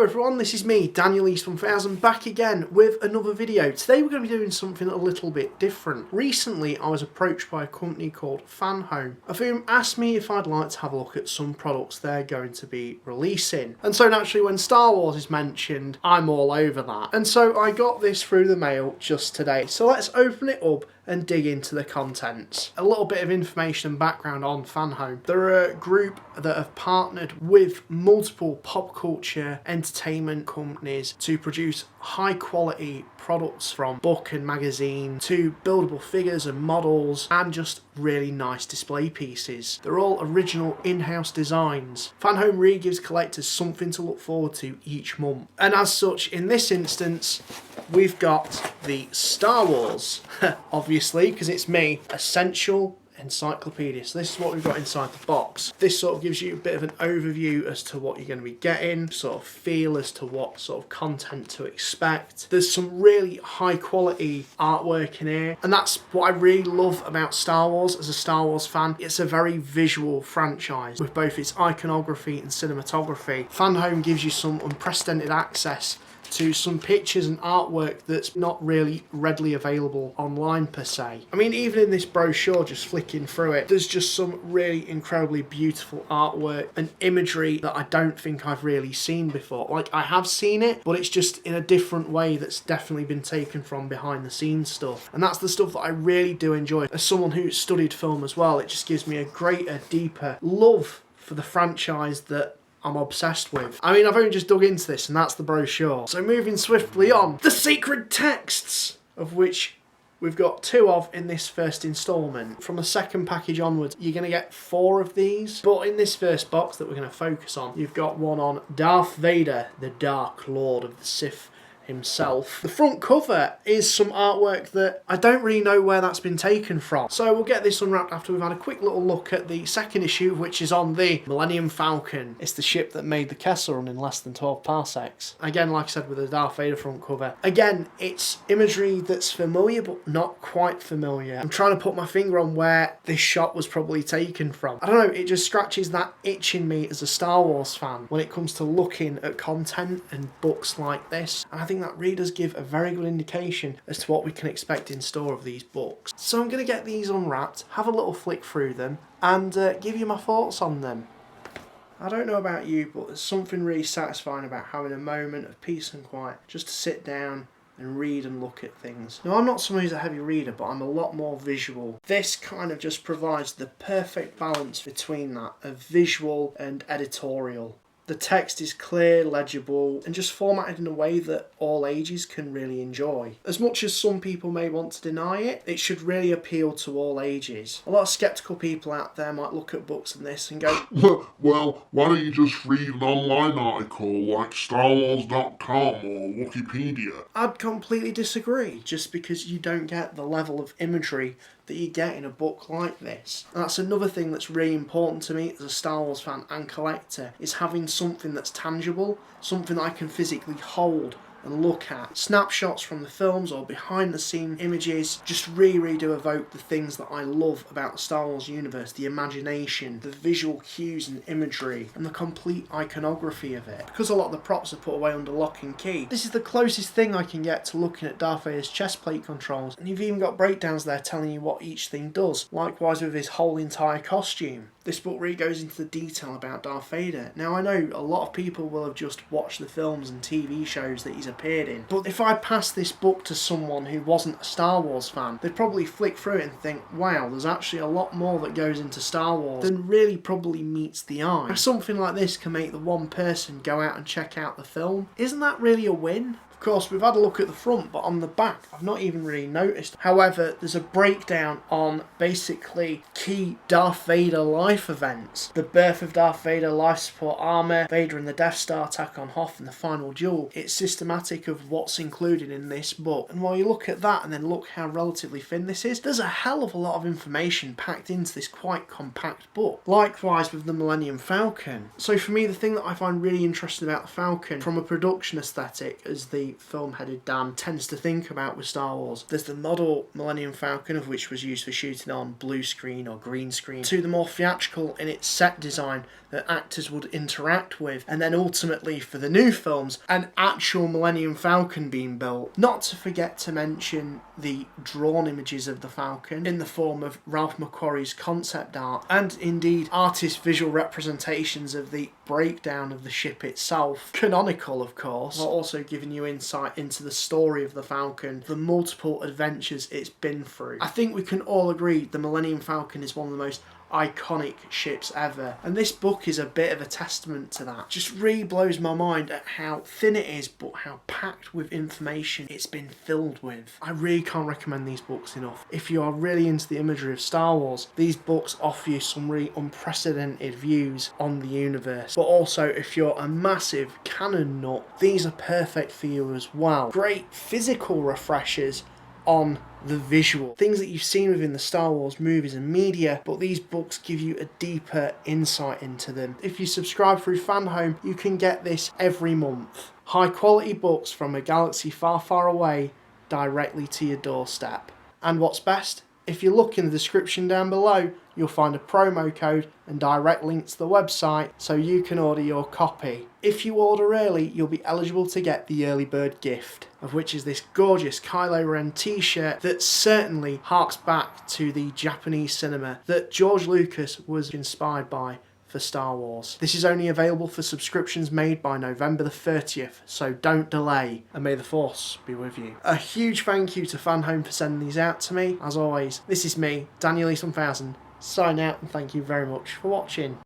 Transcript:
everyone, this is me, Daniel East 1000, back again with another video. Today we're going to be doing something a little bit different. Recently I was approached by a company called FANHOME, of whom asked me if I'd like to have a look at some products they're going to be releasing. And so naturally when Star Wars is mentioned, I'm all over that. And so I got this through the mail just today. So let's open it up and dig into the contents. A little bit of information and background on FANHOME. They're a group that have partnered with multiple pop culture entertainment companies to produce high quality products, from book and magazine to buildable figures and models and just really nice display pieces. They're all original in-house designs. FANHOME really gives collectors something to look forward to each month. And as such, in this instance, we've got the Star Wars, obviously, because it's me, Essential Encyclopedia. So this is what we've got inside the box. This sort of gives you a bit of an overview as to what you're going to be getting, sort of feel as to what sort of content to expect. There's some really high quality artwork in here, and that's what I really love about Star Wars as a Star Wars fan. It's a very visual franchise with both its iconography and cinematography. FANHOME gives you some unprecedented access to some pictures and artwork that's not really readily available online per se. I mean, even in this brochure, just flicking through it, there's just some really incredibly beautiful artwork and imagery that I don't think I've really seen before. Like, I have seen it, but it's just in a different way that's definitely been taken from behind the scenes stuff. And that's the stuff that I really do enjoy. As someone who studied film as well, it just gives me a greater, deeper love for the franchise that I'm obsessed with. I mean, I've only just dug into this and that's the brochure. So moving swiftly on, the sacred texts, of which we've got 2 of in this first instalment. From the second package onwards, you're going to get 4 of these. But in this first box that we're going to focus on, you've got one on Darth Vader, the Dark Lord of the Sith himself. The front cover is some artwork that I don't really know where that's been taken from. So we'll get this unwrapped after we've had a quick little look at the second issue, which is on the Millennium Falcon. It's the ship that made the Kessel Run in less than 12 parsecs. Again, like I said, with the Darth Vader front cover. Again, it's imagery that's familiar, but not quite familiar. I'm trying to put my finger on where this shot was probably taken from. I don't know, it just scratches that itch in me as a Star Wars fan when it comes to looking at content and books like this. And I think that really does give a very good indication as to what we can expect in store of these books. So I'm going to get these unwrapped, have a little flick through them, and give you my thoughts on them. I don't know about you, but there's something really satisfying about having a moment of peace and quiet, just to sit down and read and look at things. Now, I'm not someone who's a heavy reader, but I'm a lot more visual. This kind of just provides the perfect balance between that, of visual and editorial. The text is clear, legible, and just formatted in a way that all ages can really enjoy. As much as some people may want to deny it, it should really appeal to all ages. A lot of sceptical people out there might look at books and this and go, well, why don't you just read an online article like StarWars.com or Wikipedia? I'd completely disagree, just because you don't get the level of imagery that you get in a book like this. And that's another thing that's really important to me as a Star Wars fan and collector, is having something that's tangible, something that I can physically hold and look at. Snapshots from the films or behind the scene images just really do evoke the things that I love about the Star Wars universe, the imagination, the visual cues and imagery, and the complete iconography of it. Because a lot of the props are put away under lock and key, this is the closest thing I can get to looking at Darth Vader's chest plate controls, and you've even got breakdowns there telling you what each thing does. Likewise with his whole entire costume. This book really goes into the detail about Darth Vader. Now, I know a lot of people will have just watched the films and TV shows that he's appeared in, but if I passed this book to someone who wasn't a Star Wars fan, they'd probably flick through it and think, wow, there's actually a lot more that goes into Star Wars than really probably meets the eye. Now, something like this can make the one person go out and check out the film. Isn't that really a win? Of course, we've had a look at the front, but on the back, I've not even really noticed. However, there's a breakdown on basically key Darth Vader life events. The birth of Darth Vader, life support armor, Vader and the Death Star, attack on Hoth, and the final duel. It's systematic of what's included in this book. And while you look at that and then look how relatively thin this is, there's a hell of a lot of information packed into this quite compact book. Likewise with the Millennium Falcon. So for me, the thing that I find really interesting about the Falcon from a production aesthetic is the the film-headed Dan tends to think about with Star Wars. There's the model Millennium Falcon, of which was used for shooting on blue screen or green screen, to the more theatrical in its set design that actors would interact with, and then ultimately for the new films, an actual Millennium Falcon being built. Not to forget to mention the drawn images of the Falcon in the form of Ralph McQuarrie's concept art, and indeed artist visual representations of the breakdown of the ship itself, canonical of course, while also giving you insight into the story of the Falcon, the multiple adventures it's been through. I think we can all agree the Millennium Falcon is one of the most iconic ships ever, and this book is a bit of a testament to that. Just really blows my mind at how thin it is, but how packed with information it's been filled with. I really can't recommend these books enough. If you are really into the imagery of Star Wars, these books offer you some really unprecedented views on the universe, but also if you're a massive canon nut, these are perfect for you as well. Great physical refreshers on the visual. Things that you've seen within the Star Wars movies and media, but these books give you a deeper insight into them. If you subscribe through FANHOME, you can get this every month. High quality books from a galaxy far, far away directly to your doorstep. And what's best? If you look in the description down below, you'll find a promo code and direct link to the website so you can order your copy. If you order early, you'll be eligible to get the early bird gift, of which is this gorgeous Kylo Ren t-shirt that certainly harks back to the Japanese cinema that George Lucas was inspired by for Star Wars. This is only available for subscriptions made by November the 30th, so don't delay, and may the Force be with you. A huge thank you to FANHOME for sending these out to me. As always, this is me, Daniel E 1000, sign out, and thank you very much for watching.